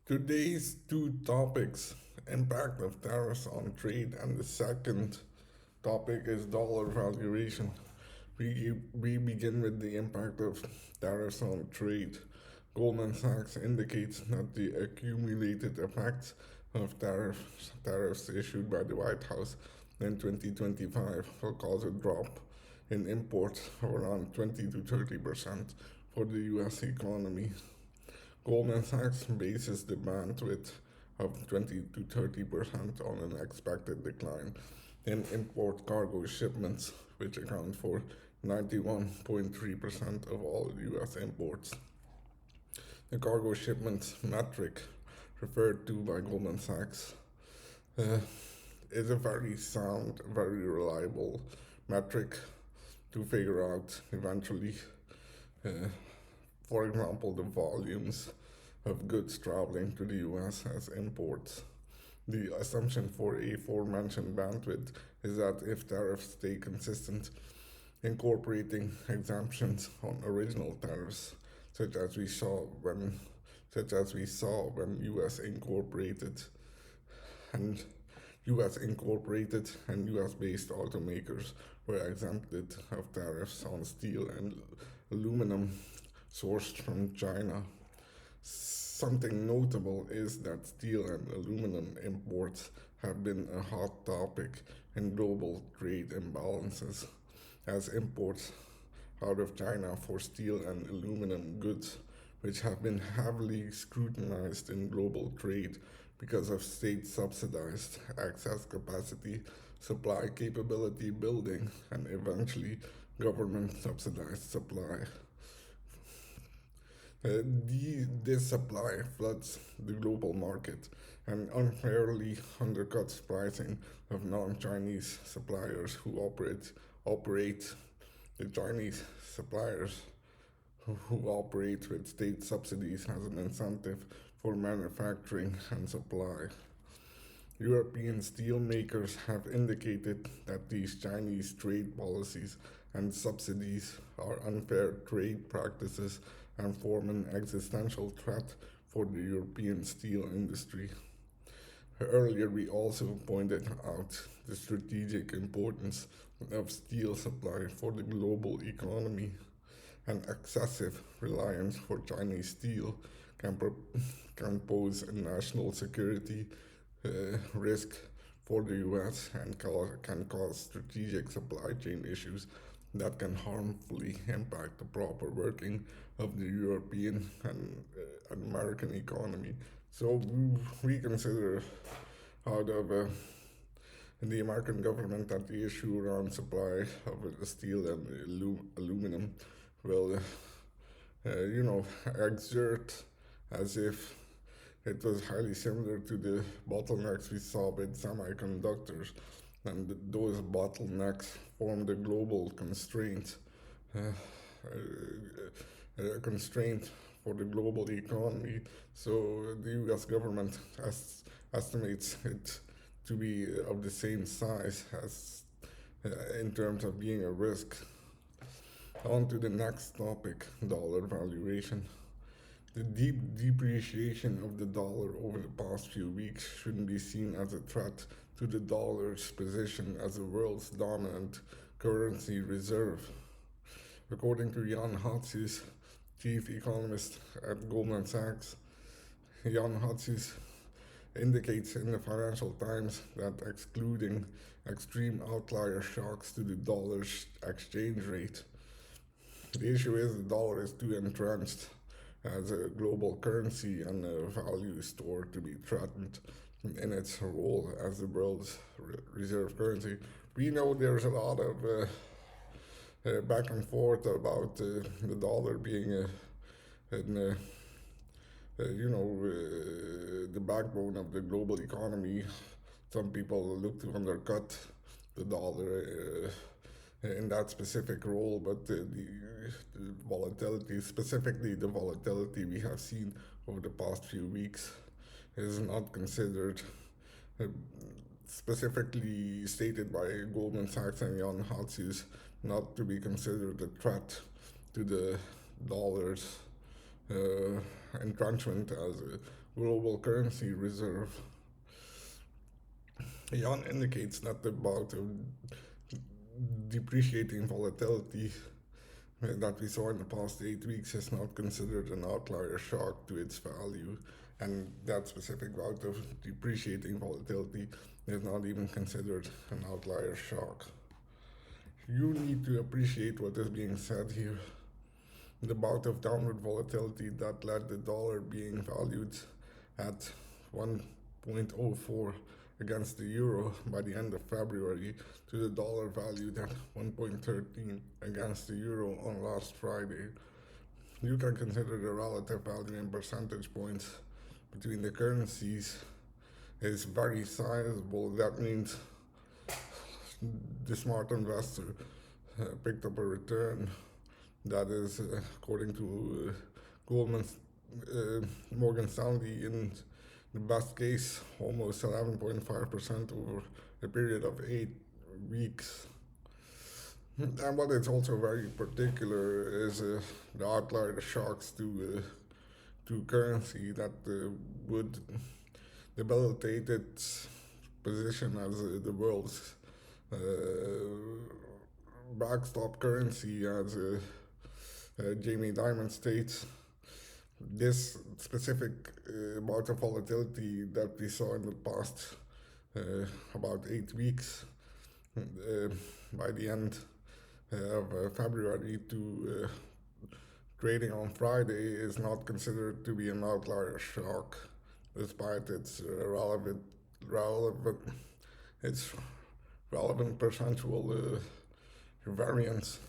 Today's two topics: impact of tariffs on trade, and the second topic is dollar valuation. We begin with the impact of tariffs on trade. Goldman Sachs indicates that the accumulated effects of tariffs issued by the White House in 2025 will cause a drop in imports of around 20 to 30% for the US economy. Goldman Sachs bases the bandwidth of 20 to 30% on an expected decline in import cargo shipments, which account for 91.3% of all US imports. The cargo shipments metric referred to by Goldman Sachs uh, is a very sound, very reliable metric to figure out eventually, uh, for example, the volumes of goods traveling to the US as imports. The assumption for aforementioned bandwidth is that if tariffs stay consistent, incorporating exemptions on original tariffs, such as we saw when US incorporated and US based automakers were exempted of tariffs on steel and aluminum sourced from China. Something notable is that steel and aluminum imports have been a hot topic in global trade imbalances, as imports out of China for steel and aluminum goods, which have been heavily scrutinized in global trade because of state subsidized excess capacity, supply capability building, and eventually government subsidized supply. This supply floods the global market and unfairly undercuts pricing of non-Chinese suppliers who operate the Chinese suppliers who operate with state subsidies as an incentive for manufacturing and supply. European steelmakers have indicated that these Chinese trade policies and subsidies are unfair trade practices and form an existential threat for the European steel industry. Earlier, we also pointed out the strategic importance of steel supply for the global economy, and excessive reliance for Chinese steel can, pro- can pose a national security risk for the US and can cause strategic supply chain issues that can harmfully impact the proper working of the European and American economy. So we consider out of the American government that the issue around supply of steel and aluminum will, exert as if it was highly similar to the bottlenecks we saw with semiconductors, and those bottlenecks formed a global constraint, uh, a constraint for the global economy. So the U.S. government estimates it to be of the same size as in terms of being a risk. On to the next topic: dollar valuation. The deep depreciation of the dollar over the past few weeks shouldn't be seen as a threat to the dollar's position as the world's dominant currency reserve. According to Jan Hatzius, chief economist at Goldman Sachs, Jan Hatzius indicates in the Financial Times that excluding extreme outlier shocks to the dollar's exchange rate, the issue is the dollar is too entrenched as a global currency and a value store to be threatened in its role as the world's reserve currency. We know there's a lot of back and forth about the dollar being the backbone of the global economy. Some people look to undercut the dollar in that specific role, but the volatility, specifically the volatility we have seen over the past few weeks, is not considered, uh, specifically stated by Goldman Sachs and Jan Hatzius, not to be considered a threat to the dollar's entrenchment as global currency reserve. Yuan indicates that the bout of depreciating volatility that we saw in the past 8 weeks is not considered an outlier shock to its value, and that specific bout of depreciating volatility is not even considered an outlier shock. You need to appreciate what is being said here. The bout of downward volatility that led the dollar being valued at 1.04 against the euro by the end of February to the dollar valued at 1.13 against the euro on last Friday. You can consider the relative value in percentage points between the currencies is very sizable. That means the smart investor picked up a return that is, according to Morgan Stanley, in the best case, almost 11.5% over a period of 8 weeks. And what is also very particular is the outlier shocks to currency that would debilitate its position as the world's uh, backstop currency, as Jamie Dimon states. This specific amount of volatility that we saw in the past about 8 weeks, by the end of February to trading on Friday, is not considered to be an outlier shock, despite its relevant its relevant percentual variance.